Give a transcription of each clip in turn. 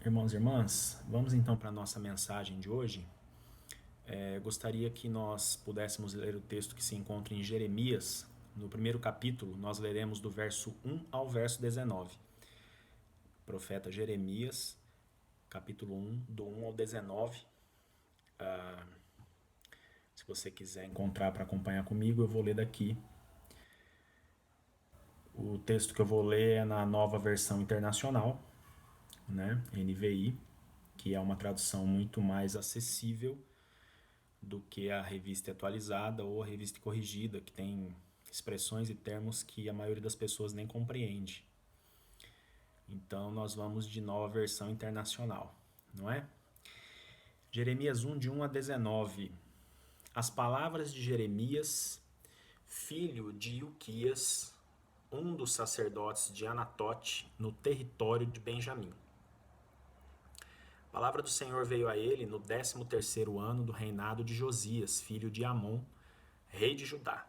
Irmãos e irmãs, vamos então para a nossa mensagem de hoje. Gostaria que nós pudéssemos ler o texto que se encontra em Jeremias. No primeiro capítulo, nós leremos do verso 1 ao verso 19. Profeta Jeremias, capítulo 1, do 1 ao 19. Se você quiser encontrar para acompanhar comigo, eu vou ler daqui. O texto que eu vou ler é na Nova Versão Internacional, né? NVI, que é uma tradução muito mais acessível do que a revista atualizada ou a revista corrigida, que tem expressões e termos que a maioria das pessoas nem compreende. Então nós vamos de Nova Versão Internacional, não é? Jeremias 1, de 1 a 19. As palavras de Jeremias, filho de Ilquias, um dos sacerdotes de Anatote, no território de Benjamim. A palavra do Senhor veio a ele no 13º ano do reinado de Josias, filho de Amon, rei de Judá.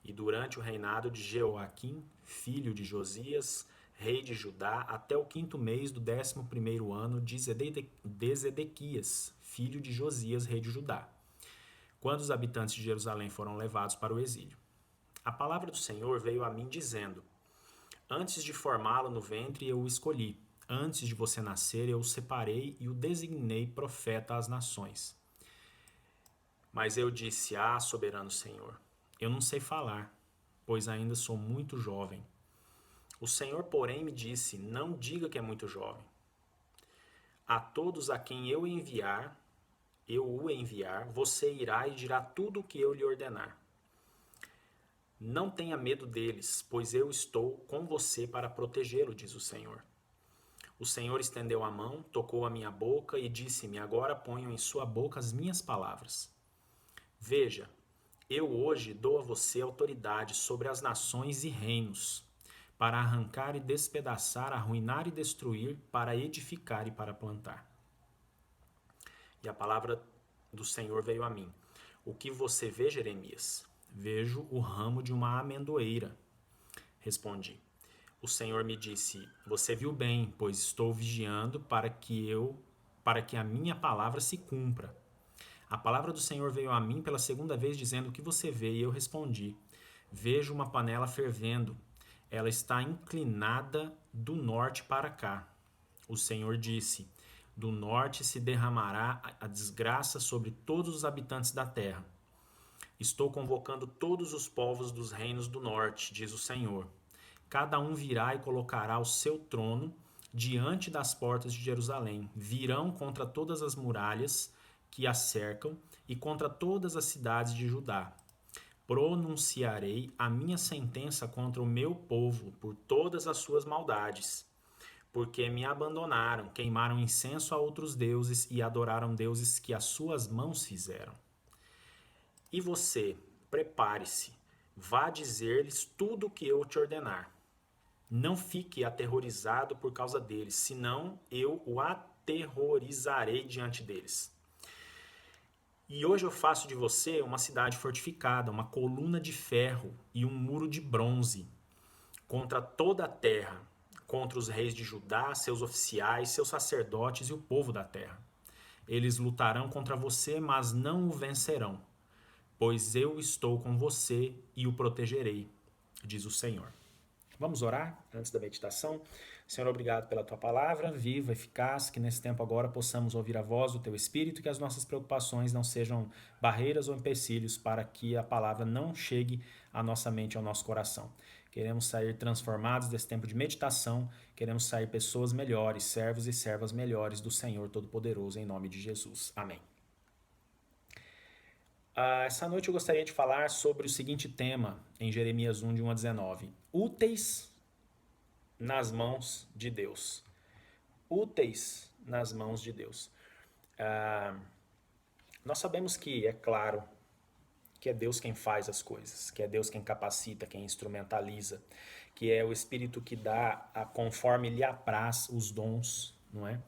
E durante o reinado de Jeoaquim, filho de Josias, rei de Judá, até o 5º mês do 11º ano de Zedequias, filho de Josias, rei de Judá, quando os habitantes de Jerusalém foram levados para o exílio. A palavra do Senhor veio a mim dizendo: Antes de formá-lo no ventre eu o escolhi, antes de você nascer eu o separei e o designei profeta às nações. Mas eu disse: soberano Senhor, eu não sei falar, pois ainda sou muito jovem. O Senhor, porém, me disse: não diga que é muito jovem. A todos a quem eu o enviar, você irá e dirá tudo o que eu lhe ordenar. Não tenha medo deles, pois eu estou com você para protegê-lo, diz o Senhor. O Senhor estendeu a mão, tocou a minha boca e disse-me: agora ponho em sua boca as minhas palavras. Veja, eu hoje dou a você autoridade sobre as nações e reinos, para arrancar e despedaçar, arruinar e destruir, para edificar e para plantar. E a palavra do Senhor veio a mim: o que você vê, Jeremias? Vejo o ramo de uma amendoeira. Respondi. O Senhor me disse: você viu bem, pois estou vigiando para que a minha palavra se cumpra. A palavra do Senhor veio a mim pela segunda vez, dizendo: o que você vê? E eu respondi: vejo uma panela fervendo. Ela está inclinada do norte para cá. O Senhor disse: do norte se derramará a desgraça sobre todos os habitantes da terra. Estou convocando todos os povos dos reinos do norte, diz o Senhor. Cada um virá e colocará o seu trono diante das portas de Jerusalém. Virão contra todas as muralhas que a cercam e contra todas as cidades de Judá. Pronunciarei a minha sentença contra o meu povo por todas as suas maldades, porque me abandonaram, queimaram incenso a outros deuses e adoraram deuses que as suas mãos fizeram. E você, prepare-se, vá dizer-lhes tudo o que eu te ordenar. Não fique aterrorizado por causa deles, senão eu o aterrorizarei diante deles. E hoje eu faço de você uma cidade fortificada, uma coluna de ferro e um muro de bronze contra toda a terra, contra os reis de Judá, seus oficiais, seus sacerdotes e o povo da terra. Eles lutarão contra você, mas não o vencerão, pois eu estou com você e o protegerei, diz o Senhor. Vamos orar antes da meditação? Senhor, obrigado pela tua palavra, viva, eficaz, que nesse tempo agora possamos ouvir a voz do teu Espírito e que as nossas preocupações não sejam barreiras ou empecilhos para que a palavra não chegue à nossa mente e ao nosso coração. Queremos sair transformados desse tempo de meditação, queremos sair pessoas melhores, servos e servas melhores do Senhor Todo-Poderoso, em nome de Jesus. Amém. Essa noite eu gostaria de falar sobre o seguinte tema em Jeremias 1, de 1 a 19. Úteis nas mãos de Deus. Úteis nas mãos de Deus. Nós sabemos que, é claro, que é Deus quem faz as coisas, que é Deus quem capacita, quem instrumentaliza, que é o Espírito que dá conforme lhe apraz os dons, não é?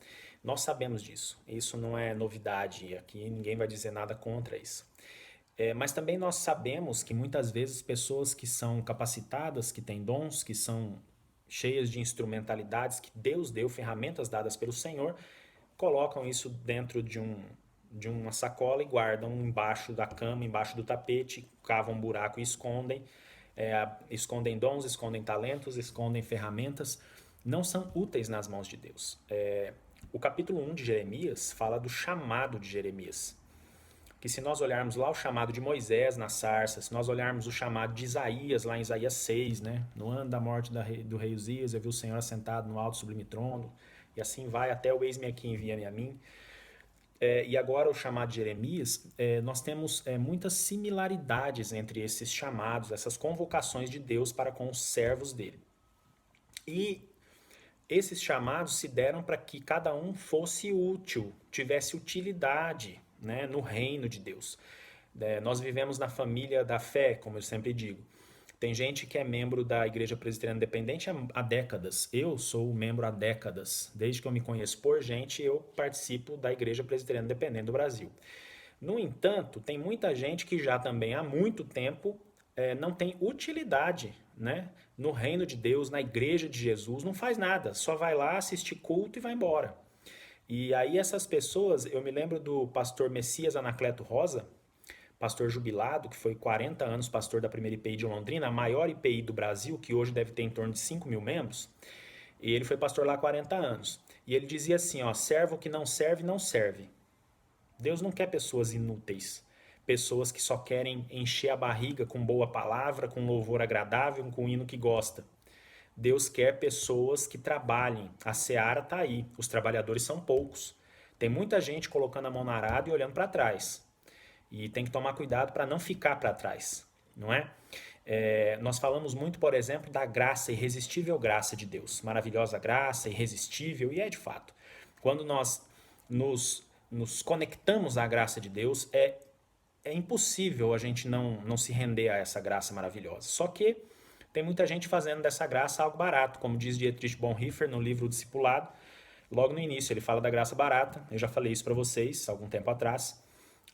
Nós sabemos disso, isso não é novidade, aqui ninguém vai dizer nada contra isso. Mas também nós sabemos que muitas vezes pessoas que são capacitadas, que têm dons, que são cheias de instrumentalidades que Deus deu, ferramentas dadas pelo Senhor, colocam isso dentro de uma sacola e guardam embaixo da cama, embaixo do tapete, cavam um buraco e escondem. Escondem dons, escondem talentos, escondem ferramentas, não são úteis nas mãos de Deus. O capítulo 1 de Jeremias fala do chamado de Jeremias. Que se nós olharmos lá o chamado de Moisés na sarça, se nós olharmos o chamado de Isaías, lá em Isaías 6, né? No ano da morte do rei Uzias, eu vi o Senhor assentado no alto sublime trono, e assim vai até o eis-me aqui, envia-me a mim. E agora o chamado de Jeremias, nós temos muitas similaridades entre esses chamados, essas convocações de Deus para com os servos dele. E esses chamados se deram para que cada um fosse útil, tivesse utilidade, né, no reino de Deus. Nós vivemos na família da fé, como eu sempre digo. Tem gente que é membro da Igreja Presbiteriana Independente há décadas. Eu sou membro há décadas. Desde que eu me conheço por gente, eu participo da Igreja Presbiteriana Independente do Brasil. No entanto, tem muita gente que já também há muito tempo não tem utilidade, né, no reino de Deus, na Igreja de Jesus, não faz nada, só vai lá assistir culto e vai embora. E aí essas pessoas, eu me lembro do pastor Messias Anacleto Rosa, pastor jubilado, que foi 40 anos pastor da primeira IPI de Londrina, a maior IPI do Brasil, que hoje deve ter em torno de 5 mil membros, e ele foi pastor lá há 40 anos. E ele dizia assim, ó, servo que não serve, não serve. Deus não quer pessoas inúteis, pessoas que só querem encher a barriga com boa palavra, com louvor agradável, com hino que gosta. Deus quer pessoas que trabalhem. A seara está aí, os trabalhadores são poucos. Tem muita gente colocando a mão na arada e olhando para trás. E tem que tomar cuidado para não ficar para trás, não é? Nós falamos muito, por exemplo, da graça, irresistível graça de Deus. Maravilhosa graça, irresistível, e é de fato. Quando nós nos conectamos à graça de Deus, é impossível a gente não se render a essa graça maravilhosa. Só que tem muita gente fazendo dessa graça algo barato, como diz Dietrich Bonhoeffer no livro Discipulado. Logo no início ele fala da graça barata, eu já falei isso para vocês algum tempo atrás.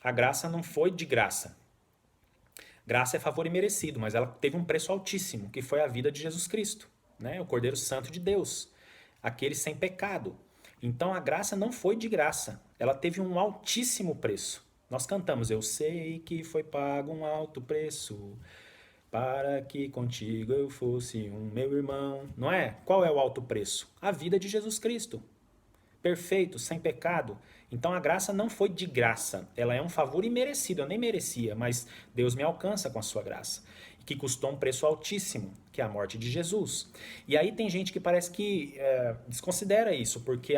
A graça não foi de graça. Graça é favor imerecido, mas ela teve um preço altíssimo, que foi a vida de Jesus Cristo, né? O Cordeiro Santo de Deus, aquele sem pecado. Então a graça não foi de graça, ela teve um altíssimo preço. Nós cantamos, eu sei que foi pago um alto preço, para que contigo eu fosse um meu irmão. Não é? Qual é o alto preço? A vida de Jesus Cristo. Perfeito, sem pecado. Então a graça não foi de graça, ela é um favor imerecido, eu nem merecia, mas Deus me alcança com a sua graça, que custou um preço altíssimo, que é a morte de Jesus. E aí tem gente que parece que desconsidera isso, porque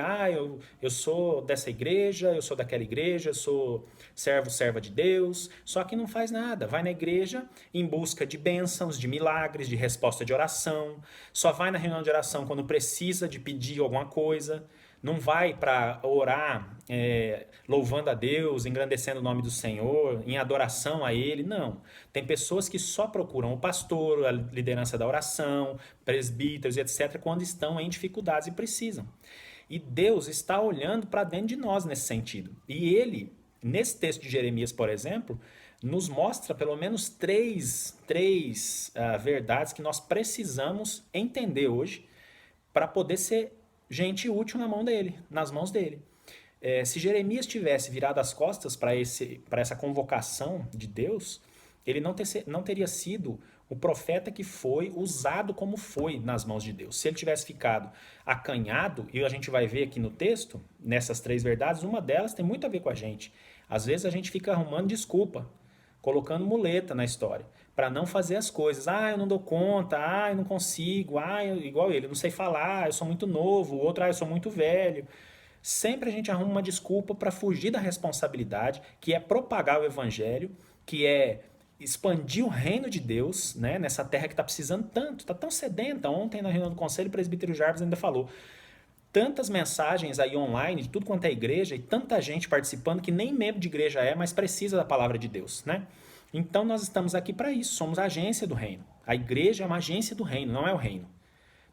eu sou dessa igreja, eu sou daquela igreja, eu sou serva de Deus, só que não faz nada, vai na igreja em busca de bênçãos, de milagres, de resposta de oração, só vai na reunião de oração quando precisa de pedir alguma coisa, não vai para orar louvando a Deus, engrandecendo o nome do Senhor, em adoração a Ele, não. Tem pessoas que só procuram o pastor, a liderança da oração, presbíteros, etc., quando estão em dificuldades e precisam. E Deus está olhando para dentro de nós nesse sentido. E Ele, nesse texto de Jeremias, por exemplo, nos mostra pelo menos três verdades que nós precisamos entender hoje para poder ser gente útil nas mãos dele. Se Jeremias tivesse virado as costas para essa convocação de Deus, ele não teria sido o profeta que foi usado como foi nas mãos de Deus. Se ele tivesse ficado acanhado, e a gente vai ver aqui no texto, nessas 3 verdades, uma delas tem muito a ver com a gente. Às vezes a gente fica arrumando desculpa, colocando muleta na história, para não fazer as coisas. Eu não dou conta, eu não consigo, igual ele, eu não sei falar, eu sou muito novo, o outro, eu sou muito velho. Sempre a gente arruma uma desculpa para fugir da responsabilidade, que é propagar o evangelho, que é expandir o reino de Deus, né, nessa terra que está precisando tanto, está tão sedenta. Ontem na reunião do conselho, o presbítero Jarbas ainda falou, tantas mensagens aí online, de tudo quanto é igreja, e tanta gente participando que nem membro de igreja mas precisa da palavra de Deus, né? Então nós estamos aqui para isso, somos a agência do reino. A igreja é uma agência do reino, não é o reino.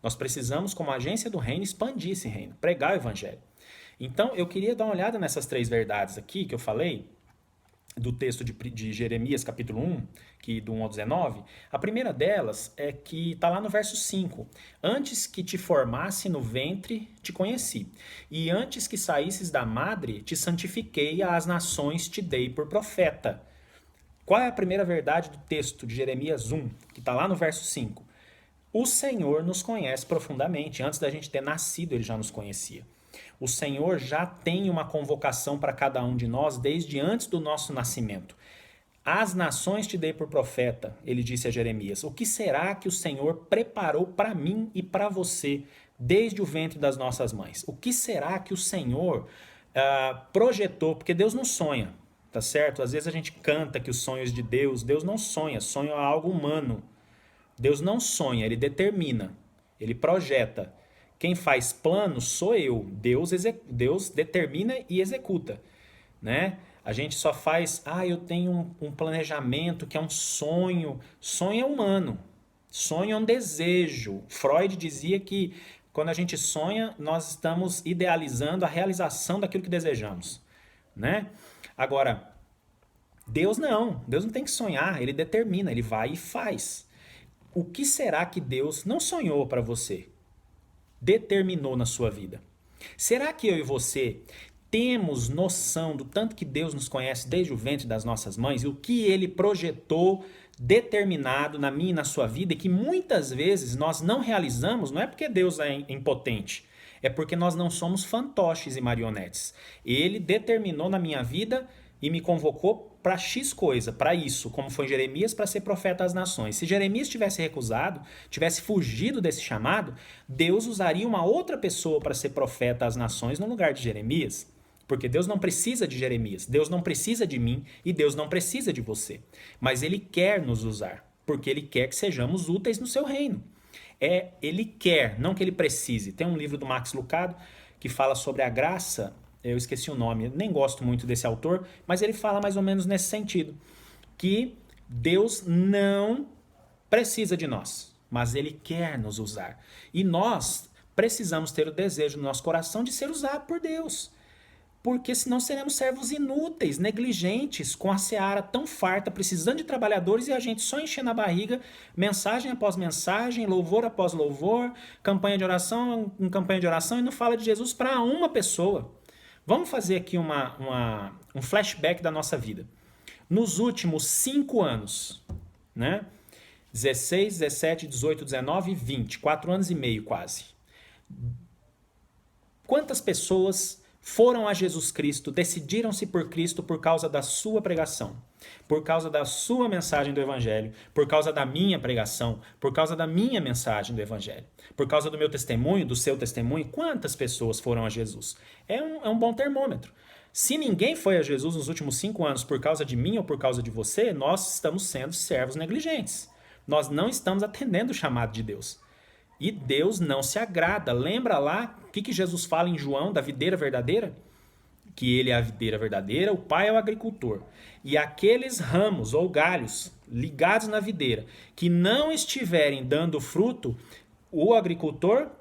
Nós precisamos, como agência do reino, expandir esse reino, pregar o evangelho. Então eu queria dar uma olhada nessas 3 verdades aqui que eu falei, do texto de Jeremias, capítulo 1, que do 1 ao 19, a primeira delas é que está lá no verso 5. Antes que te formasse no ventre, te conheci. E antes que saísses da madre, te santifiquei, às nações te dei por profeta. Qual é a primeira verdade do texto de Jeremias 1, que está lá no verso 5? O Senhor nos conhece profundamente. Antes da gente ter nascido, ele já nos conhecia. O Senhor já tem uma convocação para cada um de nós desde antes do nosso nascimento. As nações te dei por profeta, ele disse a Jeremias. O que será que o Senhor preparou para mim e para você desde o ventre das nossas mães? O que será que o Senhor projetou? Porque Deus não sonha, tá certo? Às vezes a gente canta que os sonhos de Deus não sonha, sonho é algo humano. Deus não sonha, ele determina, ele projeta. Quem faz planos sou eu. Deus determina e executa, né? A gente só faz, eu tenho um planejamento que é um sonho. Sonho é humano. Sonho é um desejo. Freud dizia que quando a gente sonha, nós estamos idealizando a realização daquilo que desejamos, né? Agora, Deus não tem que sonhar, ele determina, ele vai e faz. O que será que Deus não sonhou para você? Determinou na sua vida. Será que eu e você temos noção do tanto que Deus nos conhece desde o ventre das nossas mães e o que ele projetou, determinado na minha e na sua vida e que muitas vezes nós não realizamos? Não é porque Deus é impotente, é porque nós não somos fantoches e marionetes. Ele determinou na minha vida e me convocou para X coisa, para isso, como foi Jeremias, para ser profeta às nações. Se Jeremias tivesse recusado, tivesse fugido desse chamado, Deus usaria uma outra pessoa para ser profeta às nações no lugar de Jeremias. Porque Deus não precisa de Jeremias, Deus não precisa de mim e Deus não precisa de você. Mas Ele quer nos usar, porque Ele quer que sejamos úteis no seu reino. Ele quer, não que Ele precise. Tem um livro do Max Lucado que fala sobre a graça. Eu esqueci o nome, nem gosto muito desse autor, mas ele fala mais ou menos nesse sentido, que Deus não precisa de nós, mas Ele quer nos usar. E nós precisamos ter o desejo no nosso coração de ser usado por Deus, porque senão seremos servos inúteis, negligentes, com a seara tão farta, precisando de trabalhadores e a gente só enchendo a barriga, mensagem após mensagem, louvor após louvor, campanha de oração em campanha de oração e não fala de Jesus para uma pessoa. Vamos fazer aqui um flashback da nossa vida. Nos últimos 5 anos, né? 16, 17, 18, 19 e 20, 4 anos e meio quase. Quantas pessoas foram a Jesus Cristo, decidiram-se por Cristo por causa da sua pregação, por causa da sua mensagem do Evangelho, por causa da minha pregação, por causa da minha mensagem do Evangelho, por causa do meu testemunho, do seu testemunho? Quantas pessoas foram a Jesus? É um bom termômetro. Se ninguém foi a Jesus nos últimos 5 anos por causa de mim ou por causa de você, nós estamos sendo servos negligentes. Nós não estamos atendendo o chamado de Deus. E Deus não se agrada. Lembra lá o que Jesus fala em João da videira verdadeira? Que ele é a videira verdadeira, o Pai é o agricultor. E aqueles ramos ou galhos ligados na videira que não estiverem dando fruto, o agricultor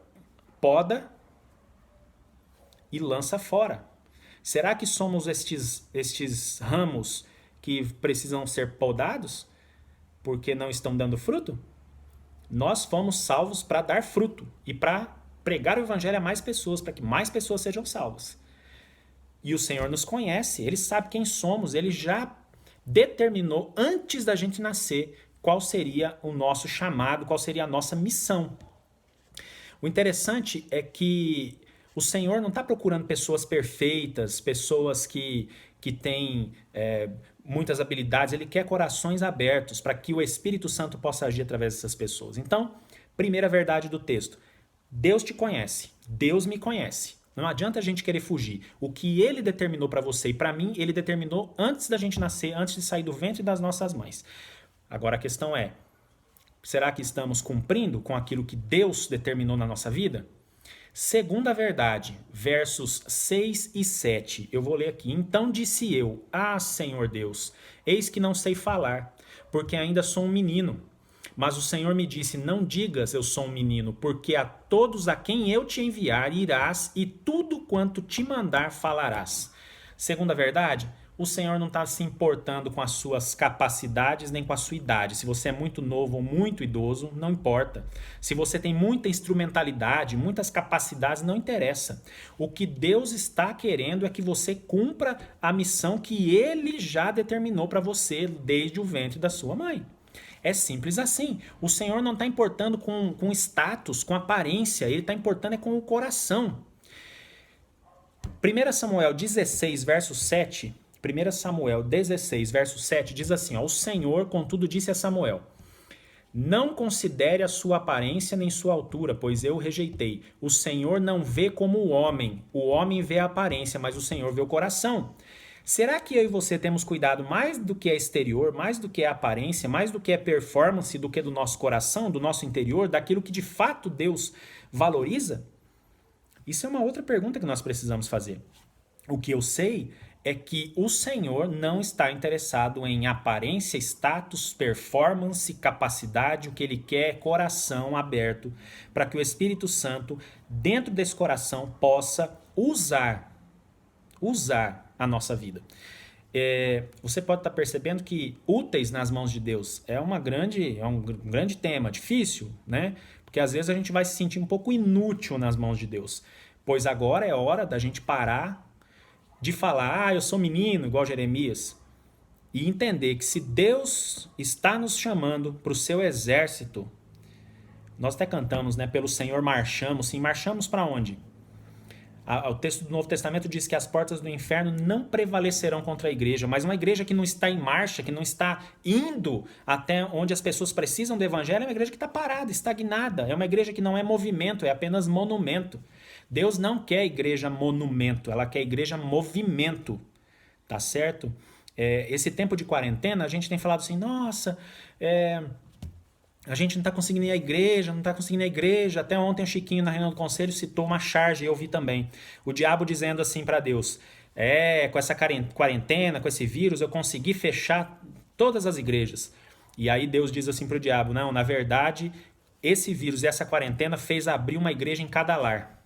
poda e lança fora. Será que somos estes ramos que precisam ser podados porque não estão dando fruto? Nós fomos salvos para dar fruto e para pregar o evangelho a mais pessoas, para que mais pessoas sejam salvas. E o Senhor nos conhece, Ele sabe quem somos, Ele já determinou antes da gente nascer qual seria o nosso chamado, qual seria a nossa missão. O interessante é que o Senhor não está procurando pessoas perfeitas, pessoas que têm muitas habilidades. Ele quer corações abertos para que o Espírito Santo possa agir através dessas pessoas. Então, primeira verdade do texto: Deus te conhece, Deus me conhece. Não adianta a gente querer fugir. O que Ele determinou para você e para mim, Ele determinou antes da gente nascer, antes de sair do ventre das nossas mães. Agora a questão é, será que estamos cumprindo com aquilo que Deus determinou na nossa vida? Segunda verdade, versos 6 e 7. Eu vou ler aqui. Então disse eu: Senhor Deus, eis que não sei falar, porque ainda sou um menino. Mas o Senhor me disse: não digas eu sou um menino, porque a todos a quem eu te enviar irás, e tudo quanto te mandar falarás. Segunda verdade, o Senhor não está se importando com as suas capacidades nem com a sua idade. Se você é muito novo ou muito idoso, não importa. Se você tem muita instrumentalidade, muitas capacidades, não interessa. O que Deus está querendo é que você cumpra a missão que Ele já determinou para você desde o ventre da sua mãe. É simples assim. O Senhor não está importando com status, com aparência, Ele está importando é com o coração. 1 Samuel 16, verso 7, 1 Samuel 16, verso 7 diz assim, ó, o Senhor, contudo, disse a Samuel, não considere a sua aparência nem sua altura, pois eu o rejeitei. O Senhor não vê como o homem vê a aparência, mas o Senhor vê o coração. Será que eu e você temos cuidado mais do que é exterior, mais do que é aparência, mais do que é performance, do que do nosso coração, do nosso interior, daquilo que de fato Deus valoriza? Isso é uma outra pergunta que nós precisamos fazer. O que eu sei é que o Senhor não está interessado em aparência, status, performance, capacidade. O que Ele quer é coração aberto para que o Espírito Santo, dentro desse coração, possa usar a nossa vida. Você pode estar percebendo que úteis nas mãos de Deus é um grande tema, difícil, né? Porque às vezes a gente vai se sentir um pouco inútil nas mãos de Deus. Pois agora é hora da gente parar de falar, eu sou menino, igual Jeremias, e entender que se Deus está nos chamando para o seu exército, nós até cantamos, né? Pelo Senhor marchamos. Sim, marchamos para onde? O texto do Novo Testamento diz que as portas do inferno não prevalecerão contra a igreja, mas uma igreja que não está em marcha, que não está indo até onde as pessoas precisam do evangelho, é uma igreja que está parada, estagnada, é uma igreja que não é movimento, é apenas monumento. Deus não quer igreja monumento, ela quer igreja movimento, tá certo? Esse tempo de quarentena, a gente tem falado assim, nossa, a gente não está conseguindo ir à igreja, Até ontem o Chiquinho, na reunião do conselho, citou uma charge, e eu vi também. O diabo dizendo assim para Deus, com essa quarentena, com esse vírus, eu consegui fechar todas as igrejas. E aí Deus diz assim para o diabo, não, na verdade, esse vírus e essa quarentena fez abrir uma igreja em cada lar.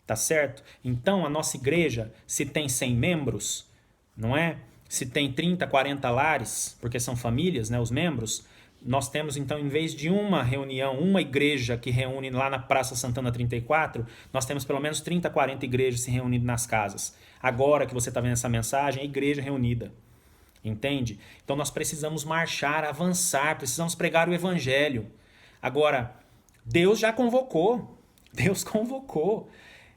Tá certo? Então, a nossa igreja, se tem 100 membros, não é? Se tem 30, 40 lares, porque são famílias, né, os membros, nós temos, então, em vez de uma reunião, uma igreja que reúne lá na Praça Santana 34, nós temos pelo menos 30, 40 igrejas se reunindo nas casas. Agora que você está vendo essa mensagem, é igreja reunida. Entende? Então, nós precisamos marchar, avançar, precisamos pregar o evangelho. Agora, Deus já convocou. Deus convocou.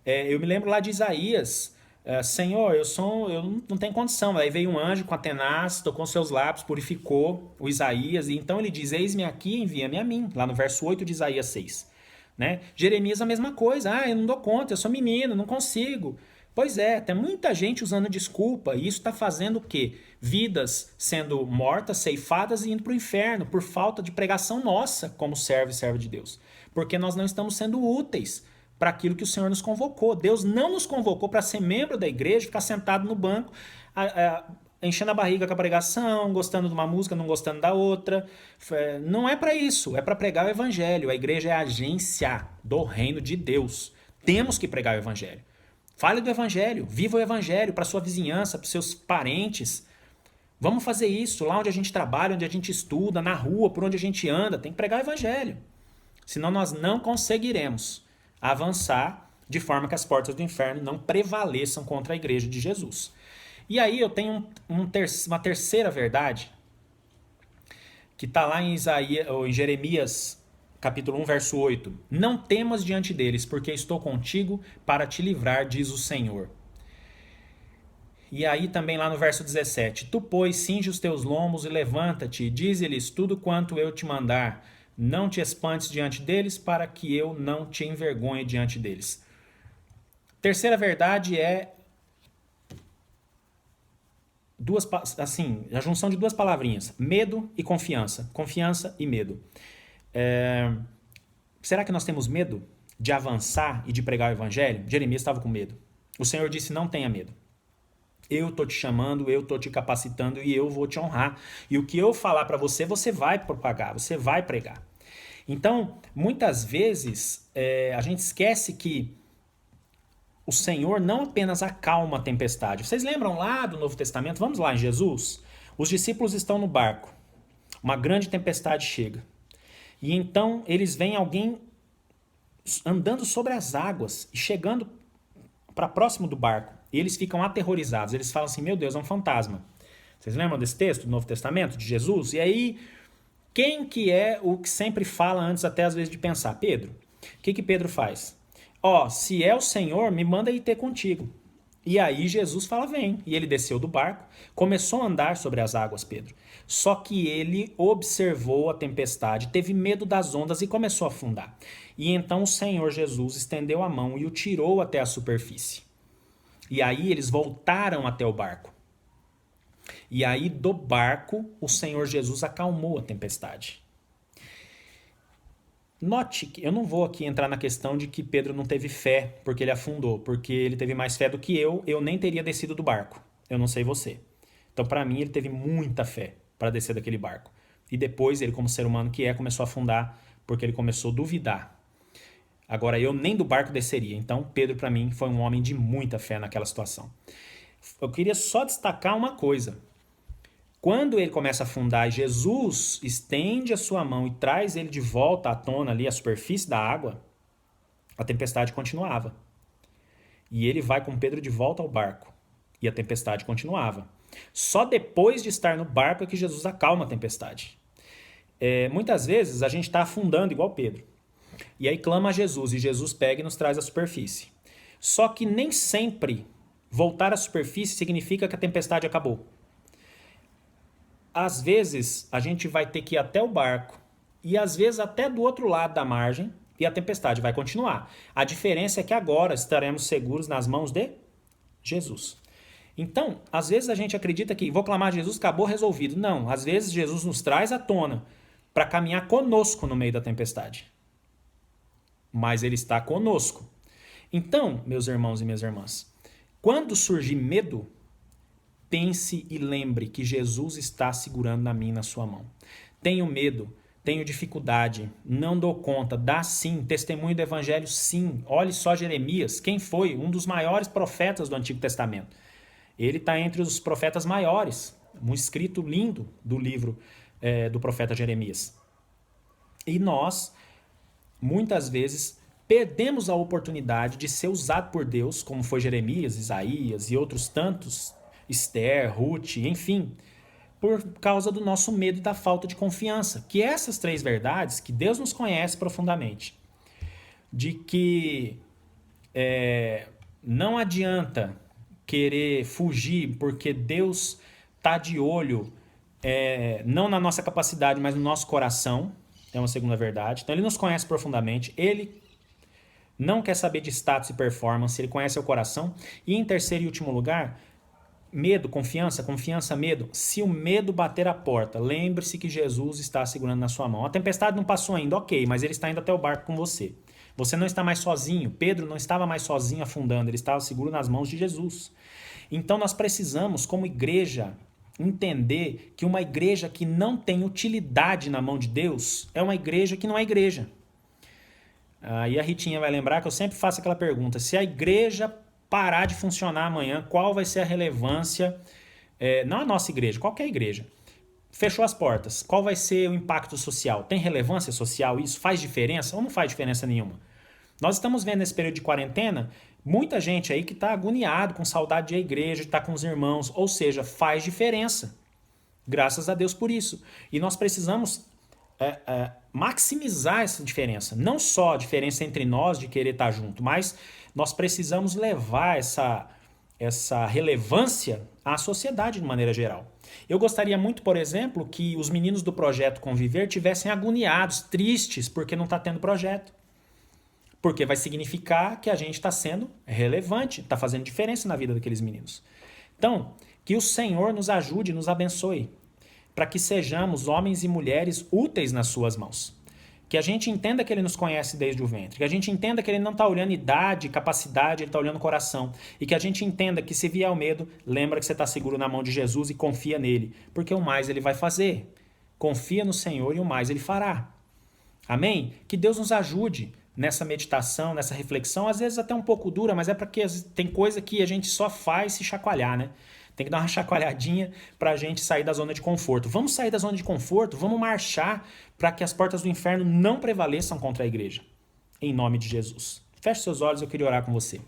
Eu me lembro lá de Isaías. Senhor, eu não tenho condição. Aí veio um anjo com a tenaz, tocou seus lábios, purificou o Isaías. E então ele diz, eis-me aqui, envia-me a mim. Lá no verso 8 de Isaías 6. Né? Jeremias a mesma coisa. Eu não dou conta, eu sou menino, não consigo. Pois é, tem muita gente usando desculpa. E isso está fazendo o quê? Vidas sendo mortas, ceifadas e indo para o inferno. Por falta de pregação nossa como servo e serva de Deus. Porque nós não estamos sendo úteis para aquilo que o Senhor nos convocou. Deus não nos convocou para ser membro da igreja, ficar sentado no banco, enchendo a barriga com a pregação, gostando de uma música, não gostando da outra. Não é para isso, é para pregar o evangelho. A igreja é a agência do reino de Deus. Temos que pregar o evangelho. Fale do evangelho, viva o evangelho para sua vizinhança, para seus parentes. Vamos fazer isso lá onde a gente trabalha, onde a gente estuda, na rua, por onde a gente anda. Tem que pregar o evangelho. Senão nós não conseguiremos avançar de forma que as portas do inferno não prevaleçam contra a igreja de Jesus. E aí eu tenho uma terceira verdade que está lá em Jeremias capítulo 1, verso 8. Não temas diante deles, porque estou contigo para te livrar, diz o Senhor. E aí também lá no verso 17. Tu, pois, cinge os teus lombos e levanta-te, e dize-lhes tudo quanto eu te mandar. Não te espantes diante deles, para que eu não te envergonhe diante deles. Terceira verdade é a junção de duas palavrinhas. Medo e confiança. Confiança e medo. Será que nós temos medo de avançar e de pregar o evangelho? Jeremias estava com medo. O Senhor disse, não tenha medo. Eu estou te chamando, eu estou te capacitando e eu vou te honrar. E o que eu falar para você, você vai propagar, você vai pregar. Então, muitas vezes, a gente esquece que o Senhor não apenas acalma a tempestade. Vocês lembram lá do Novo Testamento? Vamos lá em Jesus? Os discípulos estão no barco. Uma grande tempestade chega. E então eles veem alguém andando sobre as águas e chegando para próximo do barco. E eles ficam aterrorizados. Eles falam assim, meu Deus, é um fantasma. Vocês lembram desse texto do Novo Testamento, de Jesus? E aí, quem que é o que sempre fala antes até às vezes de pensar? Pedro. O que Pedro faz? Se é o Senhor, me manda ir ter contigo. E aí Jesus fala, vem. E ele desceu do barco, começou a andar sobre as águas, Pedro. Só que ele observou a tempestade, teve medo das ondas e começou a afundar. E então o Senhor Jesus estendeu a mão e o tirou até a superfície. E aí eles voltaram até o barco. E aí do barco o Senhor Jesus acalmou a tempestade. Note que eu não vou aqui entrar na questão de que Pedro não teve fé porque ele afundou, porque ele teve mais fé do que eu nem teria descido do barco. Eu não sei você. Então, para mim, ele teve muita fé para descer daquele barco. E depois, ele, como ser humano que é, começou a afundar porque ele começou a duvidar. Agora, eu nem do barco desceria. Então, Pedro, para mim, foi um homem de muita fé naquela situação. Eu queria só destacar uma coisa. Quando ele começa a afundar e Jesus estende a sua mão e traz ele de volta à tona ali, à superfície da água, a tempestade continuava. E ele vai com Pedro de volta ao barco. E a tempestade continuava. Só depois de estar no barco é que Jesus acalma a tempestade. Muitas vezes a gente está afundando igual Pedro. E aí clama a Jesus e Jesus pega e nos traz à superfície. Só que nem sempre voltar à superfície significa que a tempestade acabou. Às vezes, a gente vai ter que ir até o barco e às vezes até do outro lado da margem e a tempestade vai continuar. A diferença é que agora estaremos seguros nas mãos de Jesus. Então, às vezes a gente acredita que vou clamar a Jesus, acabou resolvido. Não, às vezes Jesus nos traz à tona para caminhar conosco no meio da tempestade. Mas ele está conosco. Então, meus irmãos e minhas irmãs, quando surgir medo, pense e lembre que Jesus está segurando na minha e na sua mão. Tenho medo, tenho dificuldade, não dou conta, dá sim, testemunho do evangelho sim. Olhe só Jeremias, quem foi? Um dos maiores profetas do Antigo Testamento. Ele está entre os profetas maiores, um escrito lindo do livro do profeta Jeremias. E nós, muitas vezes, perdemos a oportunidade de ser usado por Deus, como foi Jeremias, Isaías e outros tantos, Esther, Ruth, enfim, por causa do nosso medo e da falta de confiança. Que essas três verdades, que Deus nos conhece profundamente, de que não adianta querer fugir porque Deus está de olho, não na nossa capacidade, mas no nosso coração, é uma segunda verdade. Então ele nos conhece profundamente, ele não quer saber de status e performance, ele conhece o coração. E em terceiro e último lugar, medo, confiança, confiança, medo. Se o medo bater a porta, lembre-se que Jesus está segurando na sua mão. A tempestade não passou ainda, ok, mas ele está indo até o barco com você. Você não está mais sozinho. Pedro não estava mais sozinho afundando, ele estava seguro nas mãos de Jesus. Então nós precisamos, como igreja, entender que uma igreja que não tem utilidade na mão de Deus é uma igreja que não é igreja. Aí a Ritinha vai lembrar que eu sempre faço aquela pergunta, se a igreja parar de funcionar amanhã, qual vai ser a relevância, não a nossa igreja, qualquer igreja, fechou as portas, qual vai ser o impacto social? Tem relevância social isso? Faz diferença ou não faz diferença nenhuma? Nós estamos vendo nesse período de quarentena, muita gente aí que está agoniado, com saudade de ir à igreja, de estar com os irmãos, ou seja, faz diferença. Graças a Deus por isso. E nós precisamos maximizar essa diferença. Não só a diferença entre nós de querer estar junto, mas nós precisamos levar essa relevância à sociedade de maneira geral. Eu gostaria muito, por exemplo, que os meninos do Projeto Conviver tivessem agoniados, tristes, porque não está tendo projeto. Porque vai significar que a gente está sendo relevante, está fazendo diferença na vida daqueles meninos. Então, que o Senhor nos ajude, nos abençoe, para que sejamos homens e mulheres úteis nas suas mãos. Que a gente entenda que Ele nos conhece desde o ventre. Que a gente entenda que Ele não está olhando idade, capacidade, Ele está olhando coração. E que a gente entenda que se vier o medo, lembra que você está seguro na mão de Jesus e confia nele. Porque o mais Ele vai fazer. Confia no Senhor e o mais Ele fará. Amém? Que Deus nos ajude nessa meditação, nessa reflexão, às vezes até um pouco dura, mas é porque tem coisa que a gente só faz se chacoalhar, né? Tem que dar uma chacoalhadinha para a gente sair da zona de conforto. Vamos sair da zona de conforto, vamos marchar para que as portas do inferno não prevaleçam contra a igreja. Em nome de Jesus. Feche seus olhos, eu queria orar com você.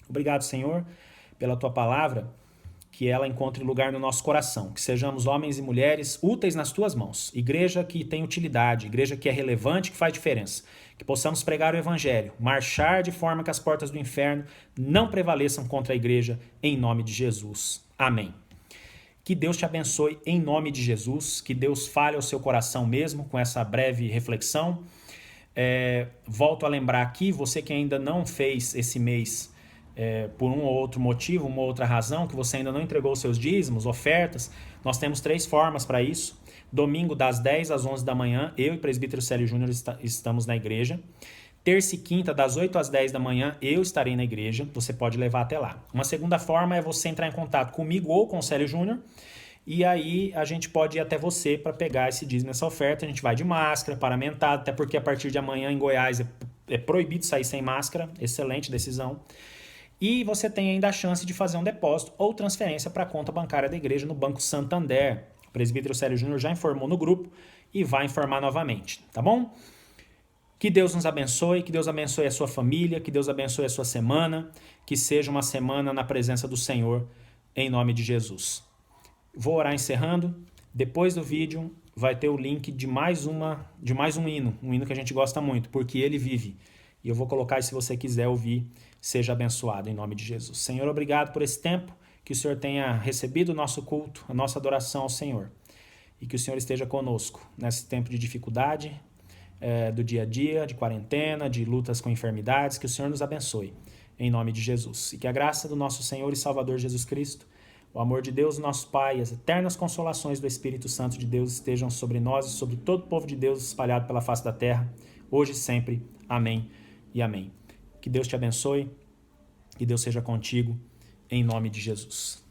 Obrigado, Senhor, pela tua palavra, que ela encontre lugar no nosso coração, que sejamos homens e mulheres úteis nas tuas mãos, igreja que tem utilidade, igreja que é relevante, que faz diferença, que possamos pregar o evangelho, marchar de forma que as portas do inferno não prevaleçam contra a igreja, em nome de Jesus. Amém. Que Deus te abençoe em nome de Jesus, que Deus fale ao seu coração mesmo com essa breve reflexão. Volto a lembrar aqui, você que ainda não fez esse mês por um ou outro motivo, uma ou outra razão, que você ainda não entregou seus dízimos, ofertas, nós temos 3 formas para isso. Domingo, das 10 às 11 da manhã, eu e o presbítero Célio Júnior estamos na igreja. Terça e quinta, das 8 às 10 da manhã, eu estarei na igreja, você pode levar até lá. Uma segunda forma é você entrar em contato comigo ou com o Célio Júnior, e aí a gente pode ir até você para pegar esse dízimo, essa oferta. A gente vai de máscara, paramentado, até porque a partir de amanhã em Goiás é proibido sair sem máscara. Excelente decisão. E você tem ainda a chance de fazer um depósito ou transferência para a conta bancária da igreja no Banco Santander. O presbítero Célio Júnior já informou no grupo e vai informar novamente, tá bom? Que Deus nos abençoe, que Deus abençoe a sua família, que Deus abençoe a sua semana, que seja uma semana na presença do Senhor, em nome de Jesus. Vou orar encerrando. Depois do vídeo vai ter o link de mais um hino, um hino que a gente gosta muito, porque ele vive. E eu vou colocar aí se você quiser ouvir. Seja abençoado em nome de Jesus. Senhor, obrigado por esse tempo, que o Senhor tenha recebido o nosso culto, a nossa adoração ao Senhor. E que o Senhor esteja conosco nesse tempo de dificuldade, do dia a dia, de quarentena, de lutas com enfermidades. Que o Senhor nos abençoe em nome de Jesus. E que a graça do nosso Senhor e Salvador Jesus Cristo, o amor de Deus, nosso Pai, as eternas consolações do Espírito Santo de Deus estejam sobre nós e sobre todo o povo de Deus espalhado pela face da terra, hoje e sempre. Amém e amém. Que Deus te abençoe, que Deus seja contigo, em nome de Jesus.